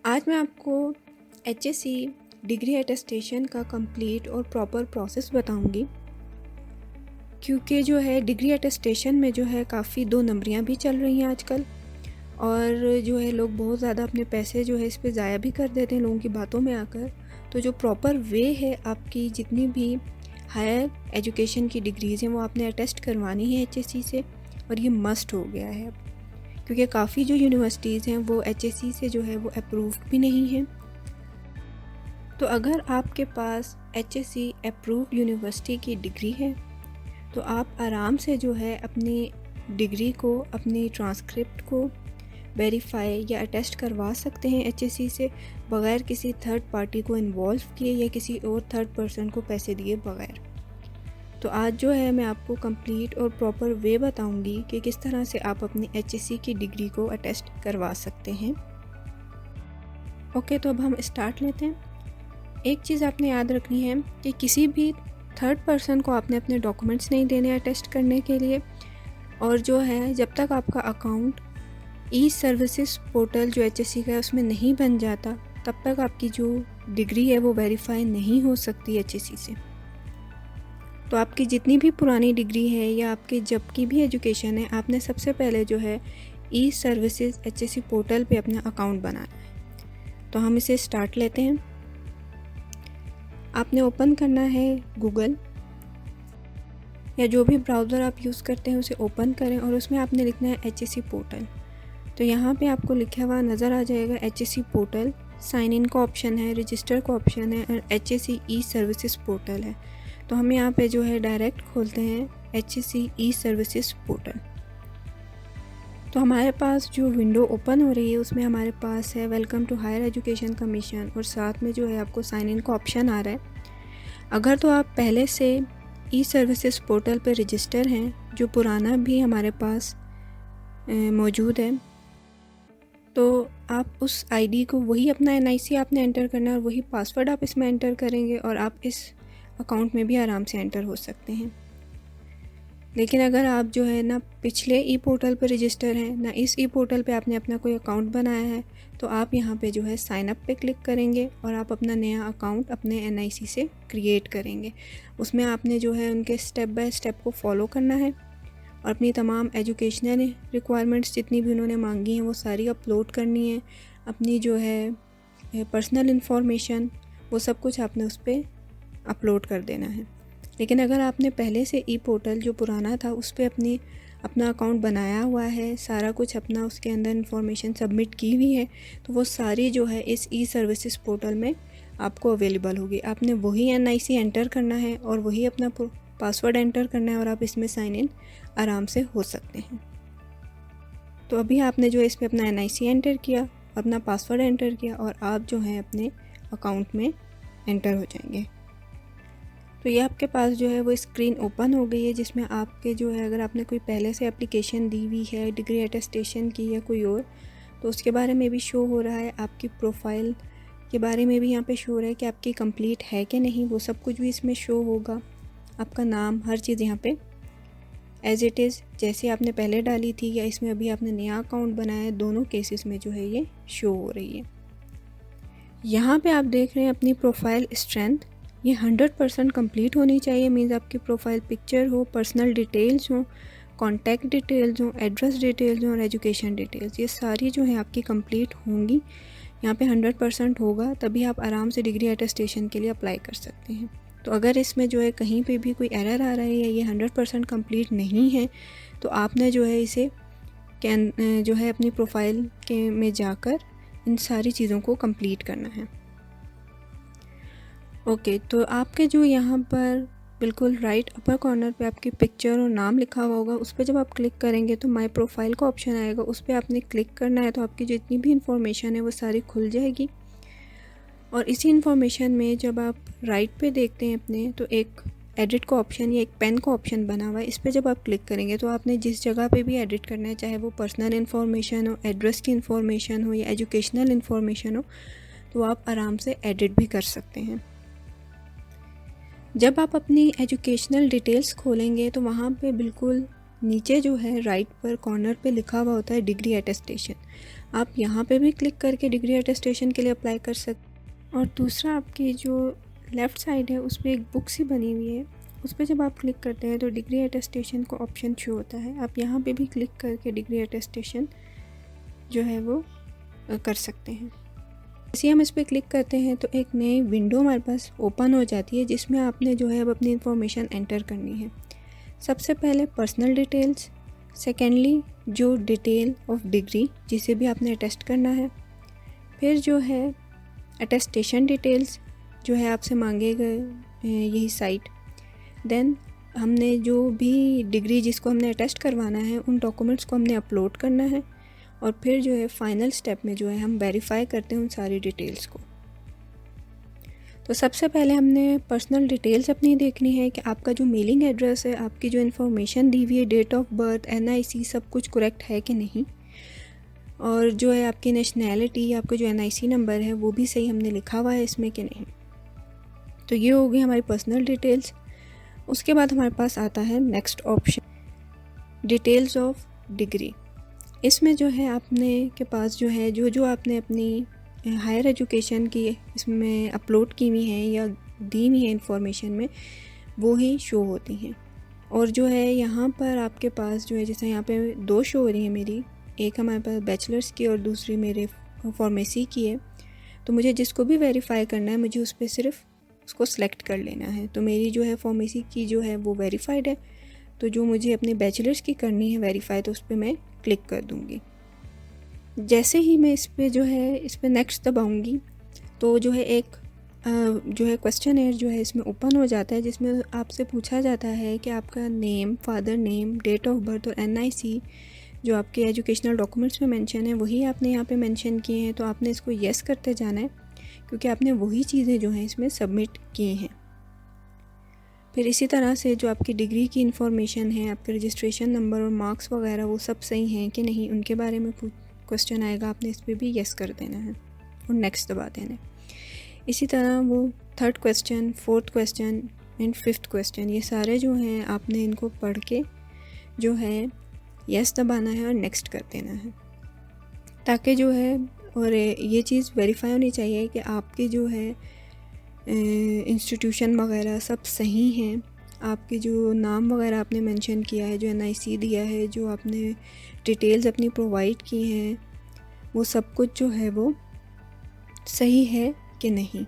आज मैं आपको HSC डिग्री अटेस्टेशन का कंप्लीट और प्रॉपर प्रोसेस बताऊंगी, क्योंकि जो है डिग्री अटेस्टेशन में जो है काफ़ी दो नंबरियां भी चल रही हैं आजकल। और जो है लोग बहुत ज़्यादा अपने पैसे जो है इस पे ज़ाया भी कर देते हैं लोगों की बातों में आकर। तो जो प्रॉपर वे है, आपकी जितनी भी हायर एजुकेशन की डिग्रीज़ हैं वो आपने अटेस्ट करवानी है HSC से, और ये मस्ट हो गया है अब, क्योंकि काफ़ी जो यूनिवर्सिटीज़ हैं वो HSC से जो है वो अप्रूव्ड भी नहीं हैं। तो अगर आपके पास HSC अप्रूव्ड यूनिवर्सिटी की डिग्री है तो आप आराम से जो है अपनी डिग्री को, अपनी ट्रांसक्रिप्ट को वेरीफाई या अटेस्ट करवा सकते हैं HSC से, बग़ैर किसी थर्ड पार्टी को इन्वॉल्व किए या किसी और थर्ड पर्सन को पैसे दिए बग़ैर। तो आज जो है मैं आपको कंप्लीट और प्रॉपर वे बताऊंगी कि किस तरह से आप अपनी HSC की डिग्री को अटेस्ट करवा सकते हैं। ओके, तो अब हम स्टार्ट लेते हैं। एक चीज़ आपने याद रखनी है कि किसी भी थर्ड पर्सन को आपने अपने डॉक्यूमेंट्स नहीं देने अटेस्ट करने के लिए। और जो है जब तक आपका अकाउंट ई सर्विसेज पोर्टल जो HSC का है उसमें नहीं बन जाता, तब तक आपकी जो डिग्री है वो वेरीफाई नहीं हो सकती HSC से। तो आपकी जितनी भी पुरानी डिग्री है या आपके जब की भी एजुकेशन है, आपने सबसे पहले जो है ई सर्विसेज HSC पोर्टल पे अपना अकाउंट बनाना है। तो हम इसे स्टार्ट लेते हैं। आपने ओपन करना है गूगल या जो भी ब्राउज़र आप यूज़ करते हैं उसे ओपन करें, और उसमें आपने लिखना है HSC पोर्टल। तो यहाँ पे आपको लिखा हुआ नज़र आ जाएगा HSC पोर्टल, साइन इन का ऑप्शन है, रजिस्टर का ऑप्शन है, और HSC ई सर्विसेज पोर्टल है। तो हम यहाँ पे जो है डायरेक्ट खोलते हैं HSC ई सर्विसेज पोर्टल। तो हमारे पास जो विंडो ओपन हो रही है उसमें हमारे पास है welcome to higher education commission, और साथ में जो है आपको साइन इन का ऑप्शन आ रहा है। अगर तो आप पहले से ई सर्विसेज पोर्टल पर रजिस्टर हैं, जो पुराना भी हमारे पास मौजूद है, तो आप उस आईडी को, वही अपना NIC आपने एंटर करना है और वही पासवर्ड आप इसमें एंटर करेंगे, और आप इस अकाउंट में भी आराम से एंटर हो सकते हैं। लेकिन अगर आप जो है ना पिछले ई पोर्टल पर रजिस्टर हैं, ना इस ई पोर्टल पे आपने अपना कोई अकाउंट बनाया है, तो आप यहाँ पे जो है साइन अप पे क्लिक करेंगे और आप अपना नया अकाउंट अपने NIC से क्रिएट करेंगे। उसमें आपने जो है उनके स्टेप बाय स्टेप को फॉलो करना है, और अपनी तमाम एजुकेशनल रिक्वायरमेंट्स जितनी भी उन्होंने मांगी हैं वो सारी अपलोड करनी है। अपनी जो है पर्सनल इन्फॉर्मेशन, वो सब कुछ आपने उस पर अपलोड कर देना है। लेकिन अगर आपने पहले से ई पोर्टल जो पुराना था उस पर अपना अकाउंट बनाया हुआ है, सारा कुछ अपना उसके अंदर इन्फॉर्मेशन सबमिट की हुई है, तो वो सारी जो है इस ई सर्विसेज पोर्टल में आपको अवेलेबल होगी। आपने वही NIC एंटर करना है और वही अपना पासवर्ड एंटर करना है, और आप इसमें साइन इन आराम से हो सकते हैं। तो अभी आपने जो है इस पर अपना NIC एंटर किया, अपना पासवर्ड एंटर किया, और आप जो है अपने अकाउंट में एंटर हो जाएंगे। तो ये आपके पास जो है वो स्क्रीन ओपन हो गई है, जिसमें आपके जो है, अगर आपने कोई पहले से एप्लीकेशन दी हुई है डिग्री अटेस्टेशन की या कोई और, तो उसके बारे में भी शो हो रहा है। आपकी प्रोफाइल के बारे में भी यहाँ पे शो हो रहा है कि आपकी कंप्लीट है कि नहीं, वो सब कुछ भी इसमें शो होगा। आपका नाम, हर चीज़ यहाँ पे एज इट इज़ जैसे आपने पहले डाली थी या इसमें अभी आपने नया अकाउंट बनाया है, दोनों केसेस में जो है ये शो हो रही है। यहाँ पे आप देख रहे हैं अपनी प्रोफाइल स्ट्रेंथ, ये 100% कंप्लीट होनी चाहिए। मीन्स आपकी प्रोफाइल पिक्चर हो, पर्सनल डिटेल्स हो, कॉन्टैक्ट डिटेल्स हो, एड्रेस डिटेल्स हो, और एजुकेशन डिटेल्स, ये सारी जो है आपकी कंप्लीट होंगी। यहाँ पे 100% होगा, तभी आप आराम से डिग्री अटेस्टेशन के लिए अप्लाई कर सकते हैं। तो अगर इसमें जो है कहीं पे भी कोई एरर आ रहा है या ये 100% कंप्लीट नहीं है, तो आपने जो है इसे जो है अपनी प्रोफाइल के में जाकर इन सारी चीज़ों को कंप्लीट करना है। ओके, तो आपके जो यहाँ पर बिल्कुल राइट अपर कॉर्नर पे आपकी पिक्चर और नाम लिखा हुआ होगा, उस पर जब आप क्लिक करेंगे तो माय प्रोफाइल का ऑप्शन आएगा, उस पर आपने क्लिक करना है। तो आपकी जितनी भी इंफॉर्मेशन है वो सारी खुल जाएगी। और इसी इंफॉर्मेशन में जब आप राइट पे देखते हैं अपने, तो एक एडिट का ऑप्शन या एक पेन का ऑप्शन बना हुआ है। इस पर जब आप क्लिक करेंगे तो आपने जिस जगह पे भी एडिट करना है, चाहे वो पर्सनल इन्फॉर्मेशन हो, एड्रेस की इन्फॉर्मेशन हो, या एजुकेशनल इन्फॉर्मेशन हो, तो आप आराम से एडिट भी कर सकते हैं। जब आप अपनी एजुकेशनल डिटेल्स खोलेंगे तो वहाँ पे बिल्कुल नीचे जो है राइट पर कॉर्नर पे लिखा हुआ होता है डिग्री अटेस्टेशन। आप यहाँ पे भी क्लिक करके डिग्री अटेस्टेशन के लिए अप्लाई कर सकते। और दूसरा आपकी जो लेफ़्ट साइड है उस पर एक बुक सी बनी हुई है, उस पर जब आप क्लिक करते हैं तो डिग्री अटेस्टेशन का ऑप्शन शो होता है। आप यहाँ पे भी क्लिक करके डिग्री अटेस्टेशन जो है वो कर सकते हैं। जैसे हम इस पर क्लिक करते हैं तो एक नई विंडो हमारे पास ओपन हो जाती है, जिसमें आपने जो है अब अपनी इन्फॉर्मेशन एंटर करनी है। सबसे पहले पर्सनल डिटेल्स, सेकेंडली जो डिटेल ऑफ डिग्री जिसे भी आपने अटेस्ट करना है, फिर जो है अटेस्टेशन डिटेल्स जो है आपसे मांगे गए यही साइट, देन हमने जो भी डिग्री जिसको हमने अटेस्ट करवाना है उन डॉक्यूमेंट्स को हमने अपलोड करना है, और फिर जो है फाइनल स्टेप में जो है हम वेरीफाई करते हैं उन सारी डिटेल्स को। तो सबसे पहले हमने पर्सनल डिटेल्स अपनी देखनी है कि आपका जो मेलिंग एड्रेस है, आपकी जो इन्फॉर्मेशन दी हुई है, डेट ऑफ बर्थ, NIC सब कुछ करेक्ट है कि नहीं, और जो है आपकी नेशनैलिटी, आपका जो NIC नंबर है वो भी सही हमने लिखा हुआ है इसमें कि नहीं। तो ये हो गई हमारी पर्सनल डिटेल्स। उसके बाद हमारे पास आता है next option, details of degree. इसमें जो है आपने के पास जो है जो आपने अपनी हायर एजुकेशन की इसमें अपलोड की हुई हैं या दी हुई है इंफॉर्मेशन में, वो ही शो होती हैं। और जो है यहाँ पर आपके पास जो है, जैसे यहाँ पे 2 शो हो रही है मेरी, एक हमारे पास बैचलर्स की और दूसरी मेरे फार्मेसी की है। तो मुझे जिसको भी वेरीफाई करना है मुझे उस पर सिर्फ उसको सेलेक्ट कर लेना है। तो मेरी जो है फार्मेसी की जो है वो वेरीफाइड है, तो जो मुझे अपने बैचलर्स की करनी है वेरीफाई तो उस पर मैं क्लिक कर दूँगी। जैसे ही मैं इस पर नेक्स्ट दबाऊँगी तो जो है एक जो है क्वेश्चनएयर जो है इसमें ओपन हो जाता है, जिसमें आपसे पूछा जाता है कि आपका name, father name, date of birth और NIC जो आपके एजुकेशनल डॉक्यूमेंट्स में मेंशन है वही आपने यहाँ पे मेंशन किए हैं। तो आपने इसको येस करते जाना है, क्योंकि आपने वही चीज़ें जो हैं इसमें सबमिट की हैं। फिर इसी तरह से जो आपकी डिग्री की इन्फॉर्मेशन है, आपके रजिस्ट्रेशन नंबर और मार्क्स वगैरह वो सब सही हैं कि नहीं, उनके बारे में क्वेश्चन आएगा, आपने इस पर भी येस कर देना है और नेक्स्ट दबा देना है। इसी तरह वो 3rd question, 4th question and 5th question, ये सारे जो हैं आपने इनको पढ़ के जो है येस दबाना है और नेक्स्ट कर देना है, ताकि जो है, और ये चीज़ वेरीफाई होनी चाहिए कि आपकी जो है इंस्टीट्यूशन वगैरह सब सही हैं, आपके जो नाम वगैरह आपने मेंशन किया है, जो NIC दिया है, जो आपने डिटेल्स अपनी प्रोवाइड की हैं, वो सब कुछ जो है वो सही है कि नहीं।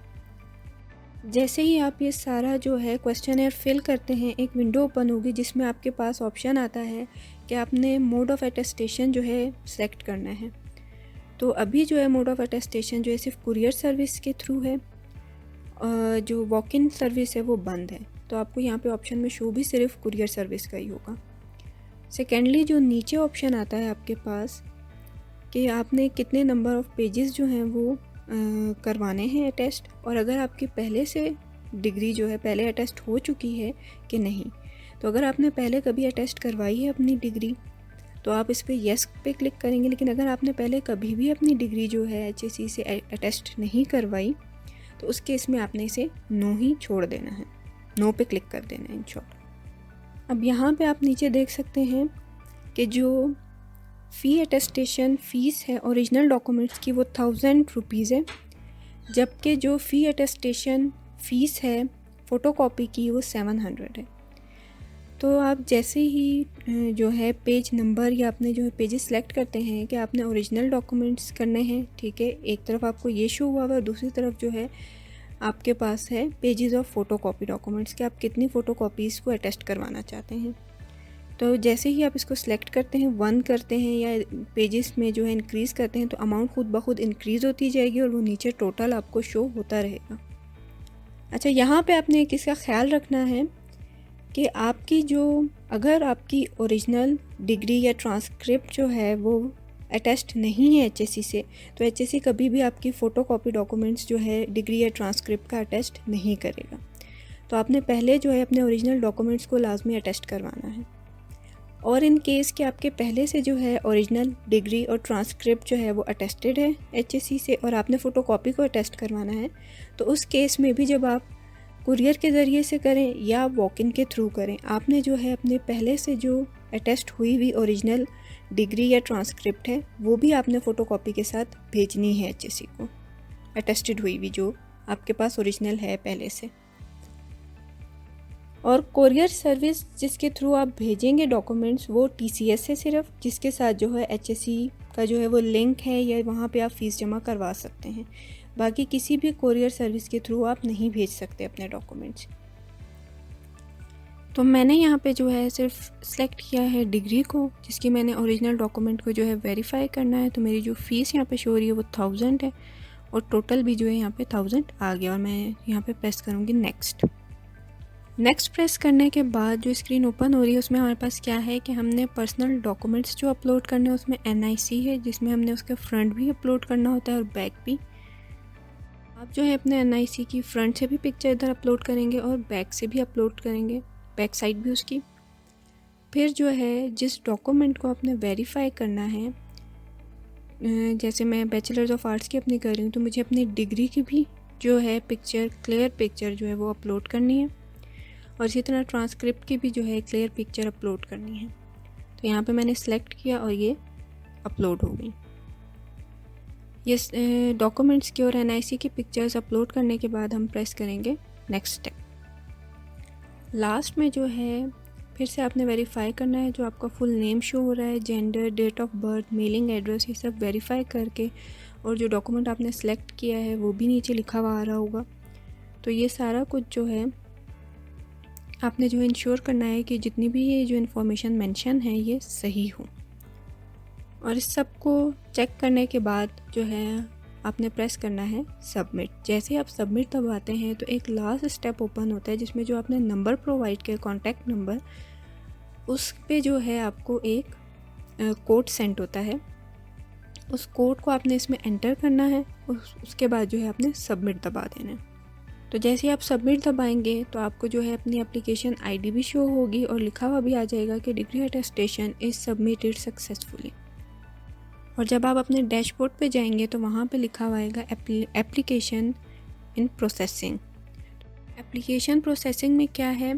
जैसे ही आप ये सारा जो है क्वेश्चनएयर फिल करते हैं, एक विंडो ओपन होगी जिसमें आपके पास ऑप्शन आता है कि आपने मोड ऑफ़ अटेस्टेशन जो है सेलेक्ट करना है। तो अभी जो है मोड ऑफ़ अटेस्टेशन जो है सिर्फ कुरियर सर्विस के थ्रू है, जो वॉक इन सर्विस है वो बंद है। तो आपको यहाँ पे ऑप्शन में शो भी सिर्फ कुरियर सर्विस का ही होगा। सेकेंडली जो नीचे ऑप्शन आता है आपके पास कि आपने कितने नंबर ऑफ़ पेजेस जो हैं वो करवाने हैं अटेस्ट, और अगर आपकी पहले से डिग्री जो है पहले अटेस्ट हो चुकी है कि नहीं। तो अगर आपने पहले कभी अटेस्ट करवाई है अपनी डिग्री तो आप इस पर येस पे क्लिक करेंगे, लेकिन अगर आपने पहले कभी भी अपनी डिग्री जो है HSC से अटेस्ट नहीं करवाई तो उस केस में आपने इसे नो ही छोड़ देना है, नो पे क्लिक कर देना है इन शॉर्ट। अब यहाँ पे आप नीचे देख सकते हैं कि जो फ़ी अटेस्टेशन फ़ीस है ओरिजिनल डॉक्यूमेंट्स की वो 1000 रुपीज़ है, जबकि जो फ़ी अटेस्टेशन फ़ीस है फ़ोटोकॉपी की वो 700 है। तो आप जैसे ही जो है पेज नंबर या आपने जो है पेजेस सेलेक्ट करते हैं कि आपने ओरिजिनल डॉक्यूमेंट्स करने हैं, ठीक है, एक तरफ आपको ये शो हुआ है और दूसरी तरफ जो है आपके पास है पेजेस ऑफ फ़ोटोकॉपी डॉक्यूमेंट्स कि आप कितनी फ़ोटोकॉपीज़ को अटेस्ट करवाना चाहते हैं। तो जैसे ही आप इसको सिलेक्ट करते हैं, 1 करते हैं या पेजेस में जो है इंक्रीज़ करते हैं, तो अमाउंट खुद ब खुद इंक्रीज़ होती जाएगी और वो नीचे टोटल आपको शो होता रहेगा। अच्छा, यहाँ पे आपने एक इसका ख्याल रखना है कि आपकी जो अगर आपकी ओरिजिनल डिग्री या ट्रांसक्रिप्ट जो है वो अटेस्ट नहीं है HSC से, तो HSC कभी भी आपकी फ़ोटोकॉपी डॉक्यूमेंट्स जो है डिग्री या ट्रांसक्रिप्ट का अटेस्ट नहीं करेगा। तो आपने पहले जो है अपने ओरिजिनल डॉक्यूमेंट्स को लाजमी अटेस्ट करवाना है। और इन केस कि आपके पहले से जो है ओरिजिनल डिग्री और ट्रांसक्रिप्ट जो है वो अटेस्टेड है HSC से और आपने फ़ोटोकॉपी को अटेस्ट करवाना है, तो उस केस में भी जब आप कुरियर के ज़रिए से करें या वॉक इन के थ्रू करें, आपने जो है अपने पहले से जो अटेस्ट हुई हुई ओरिजिनल डिग्री या ट्रांसक्रिप्ट है वो भी आपने फ़ोटोकॉपी के साथ भेजनी है HSC को, अटेस्टेड हुई हुई जो आपके पास ओरिजिनल है पहले से। और कोरियर सर्विस जिसके थ्रू आप भेजेंगे डॉक्यूमेंट्स वो TCS है सिर्फ, जिसके साथ जो है HSC का जो है वो लिंक है या वहाँ पे आप फ़ीस जमा करवा सकते हैं। बाकी किसी भी कोरियर सर्विस के थ्रू आप नहीं भेज सकते अपने डॉक्यूमेंट्स। तो मैंने यहाँ पे जो है सिर्फ सेलेक्ट किया है डिग्री को, जिसकी मैंने ओरिजिनल डॉक्यूमेंट को जो है वेरीफाई करना है। तो मेरी जो फ़ीस यहाँ पे शो हो रही है वो 1000 है और टोटल भी जो है यहाँ पे 1000 आ गया। और मैं यहाँ पे प्रेस करूँगी नेक्स्ट प्रेस करने के बाद जो स्क्रीन ओपन हो रही है उसमें हमारे पास क्या है कि हमने पर्सनल डॉक्यूमेंट्स जो अपलोड करने हैं उसमें NIC है, जिसमें हमने उसके फ्रंट भी अपलोड करना होता है और बैक भी। आप जो है अपने NIC की फ्रंट से भी पिक्चर इधर अपलोड करेंगे और बैक से भी अपलोड करेंगे, बैक साइड भी उसकी। फिर जो है जिस डॉक्यूमेंट को आपने वेरीफाई करना है, जैसे मैं बैचलर्स ऑफ आर्ट्स की अपनी कर रही हूँ तो मुझे अपनी डिग्री की भी जो है पिक्चर, क्लियर पिक्चर जो है वो अपलोड करनी है। और इसी तरह ट्रांसक्रिप्ट की भी जो है क्लियर पिक्चर अपलोड करनी है। तो यहाँ पे मैंने सेलेक्ट किया और ये अपलोड हो गई। ये डॉक्यूमेंट्स की और NIC की पिक्चर्स अपलोड करने के बाद हम प्रेस करेंगे नेक्स्ट स्टेप। लास्ट में जो है फिर से आपने वेरीफाई करना है, जो आपका फुल नेम शो हो रहा है, gender, date of birth, mailing address, ये सब वेरीफाई करके, और जो डॉक्यूमेंट आपने सेलेक्ट किया है वो भी नीचे लिखा हुआ आ रहा होगा। तो ये सारा कुछ जो है आपने जो इंश्योर करना है कि जितनी भी ये जो इन्फॉर्मेशन मेंशन है ये सही हो। और इस सब को चेक करने के बाद जो है आपने प्रेस करना है सबमिट। जैसे आप सबमिट दबाते हैं तो एक लास्ट स्टेप ओपन होता है जिसमें जो आपने नंबर प्रोवाइड किया, कॉन्टैक्ट नंबर, उस पे जो है आपको एक कोड सेंड होता है। उस कोड को आपने इसमें एंटर करना है। उसके बाद जो है आपने सबमिट दबा देना है। तो जैसे ही आप सबमिट दबाएंगे तो आपको जो है अपनी एप्लीकेशन ID भी शो होगी और लिखा हुआ भी आ जाएगा कि degree attestation is submitted successfully. और जब आप अपने डैशबोर्ड पे जाएंगे तो वहाँ पे लिखा हुआ आएगा application in processing. Application processing में क्या है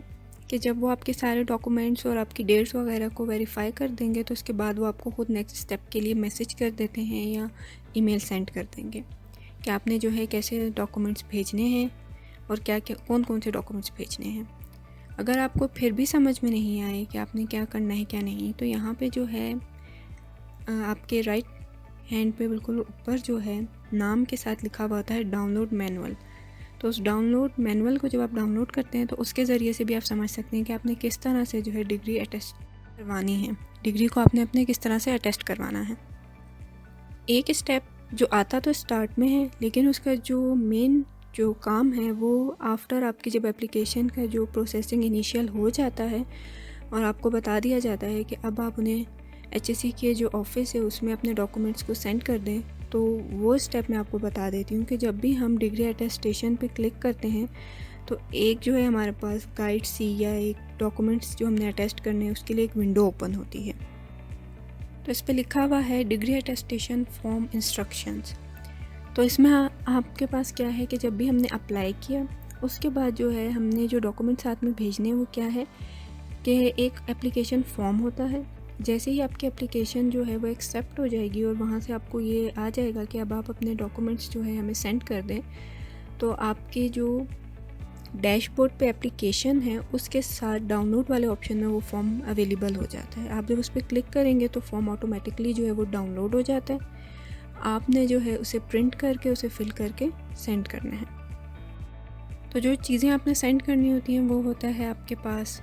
कि जब वो आपके सारे डॉक्यूमेंट्स और आपकी डेट्स वगैरह को वेरीफाई कर देंगे तो उसके बाद वो आपको खुद नेक्स्ट स्टेप के लिए मैसेज कर देते हैं या ईमेल सेंड कर देंगे कि आपने जो है कैसे डॉक्यूमेंट्स भेजने हैं और क्या क्या कौन कौन से डॉक्यूमेंट्स भेजने हैं। अगर आपको फिर भी समझ में नहीं आए कि आपने क्या करना है क्या नहीं, तो यहाँ पे जो है आपके राइट हैंड पे बिल्कुल ऊपर जो है नाम के साथ लिखा हुआ होता है डाउनलोड मैनुअल। तो उस डाउनलोड मैनुअल को जब आप डाउनलोड करते हैं तो उसके ज़रिए से भी आप समझ सकते हैं कि आपने किस तरह से जो है डिग्री अटेस्ट करवानी है, डिग्री को आपने अपने किस तरह से अटेस्ट करवाना है। एक स्टेप जो आता तो स्टार्ट में है, लेकिन उसका जो मेन जो काम है वो आफ्टर आपकी जब एप्लीकेशन का जो प्रोसेसिंग इनिशियल हो जाता है और आपको बता दिया जाता है कि अब आप उन्हें HSC के जो ऑफिस है उसमें अपने डॉक्यूमेंट्स को सेंड कर दें, तो वो स्टेप मैं आपको बता देती हूँ कि जब भी हम डिग्री अटेस्टेशन पे क्लिक करते हैं तो एक जो है हमारे पास गाइड C या एक डॉक्यूमेंट्स जो हमने अटेस्ट करने हैं उसके लिए एक विंडो ओपन होती है। तो इस पर लिखा हुआ है डिग्री अटेस्टेशन फॉर्म इंस्ट्रक्शंस। तो इसमें आपके पास क्या है कि जब भी हमने अप्लाई किया उसके बाद जो है हमने जो डॉक्यूमेंट साथ में भेजने वो क्या है कि एक एप्लीकेशन फॉर्म होता है। जैसे ही आपकी एप्लीकेशन जो है वो एक्सेप्ट हो जाएगी और वहाँ से आपको ये आ जाएगा कि अब आप अपने डॉक्यूमेंट्स जो है हमें सेंड कर दें, तो आपके जो डैशबोर्ड पे एप्लीकेशन है उसके साथ डाउनलोड वाले ऑप्शन में वो फॉर्म अवेलेबल हो जाता है। आप जब उस पर क्लिक करेंगे तो फॉर्म ऑटोमेटिकली जो है वो डाउनलोड हो जाता है। आपने जो है उसे प्रिंट करके उसे फिल करके सेंड करना है। तो जो चीज़ें आपने सेंड करनी होती हैं वो होता है आपके पास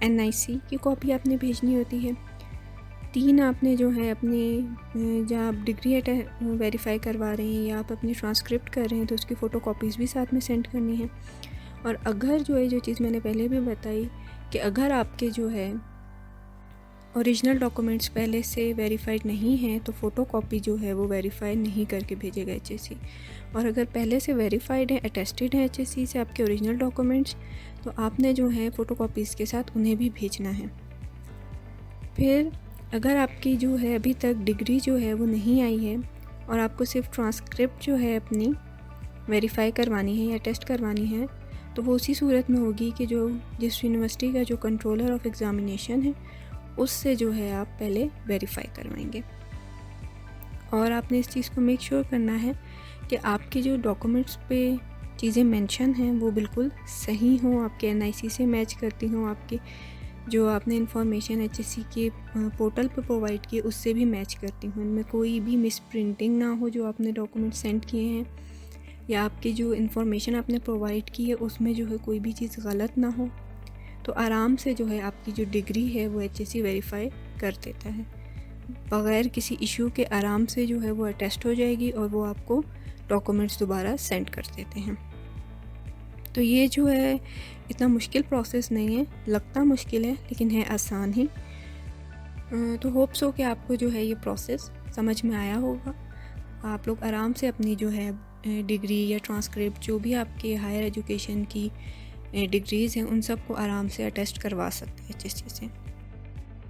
NIC की कॉपी आपने भेजनी होती है। 3 आपने जो है अपने जहाँ आप डिग्री वेरीफाई करवा रहे हैं या आप अपनी ट्रांसक्रिप्ट कर रहे हैं तो उसकी फ़ोटो कॉपीज़ भी साथ में सेंड करनी है। और अगर जो है जो चीज़ मैंने पहले भी बताई कि अगर आपके जो है ओरिजिनल डॉक्यूमेंट्स पहले से वेरीफाइड नहीं है तो फ़ोटो कॉपी जो है वो वेरीफाई नहीं करके भेजेगा HSC। और अगर पहले से वेरीफाइड है, अटेस्टेड है HSC से आपके ओरिजिनल डॉक्यूमेंट्स, तो आपने जो है फ़ोटो कॉपीज़ के साथ उन्हें भी भेजना है। फिर अगर आपकी जो है अभी तक डिग्री जो है वो नहीं आई है और आपको सिर्फ ट्रांसक्रिप्ट जो है अपनी वेरीफाई करवानी है या टेस्ट करवानी है, तो वो उसी सूरत में होगी कि जो जिस यूनिवर्सिटी का जो कंट्रोलर ऑफ एग्ज़ामिनेशन है उससे जो है आप पहले वेरीफाई करवाएंगे। और आपने इस चीज़ को मेक श्योर करना है कि आपके जो डॉक्यूमेंट्स पे चीज़ें मेंशन हैं वो बिल्कुल सही हों, आपके NIC से मैच करती हों, आपके जो आपने इन्फॉर्मेशन HSC के पोर्टल पर प्रोवाइड की उससे भी मैच करती हूँ, इनमें कोई भी मिस प्रिंटिंग ना हो जो आपने डॉक्यूमेंट सेंड किए हैं, या आपकी जो इन्फॉर्मेशन आपने प्रोवाइड की है उसमें जो है कोई भी चीज़ गलत ना हो। तो आराम से जो है आपकी जो डिग्री है वो HSC वेरीफाई कर देता है, बग़ैर किसी इशू के आराम से जो है वो अटेस्ट हो जाएगी और वो आपको डॉक्यूमेंट्स दोबारा सेंड कर देते हैं। तो ये जो है इतना मुश्किल प्रोसेस नहीं है, लगता मुश्किल है लेकिन है आसान ही। तो होप्स हो कि आपको जो है ये प्रोसेस समझ में आया होगा। आप लोग आराम से अपनी जो है डिग्री या ट्रांसक्रिप्ट जो भी आपके हायर एजुकेशन की डिग्रीज़ हैं उन सब को आराम से अटेस्ट करवा सकते हैं HSC से।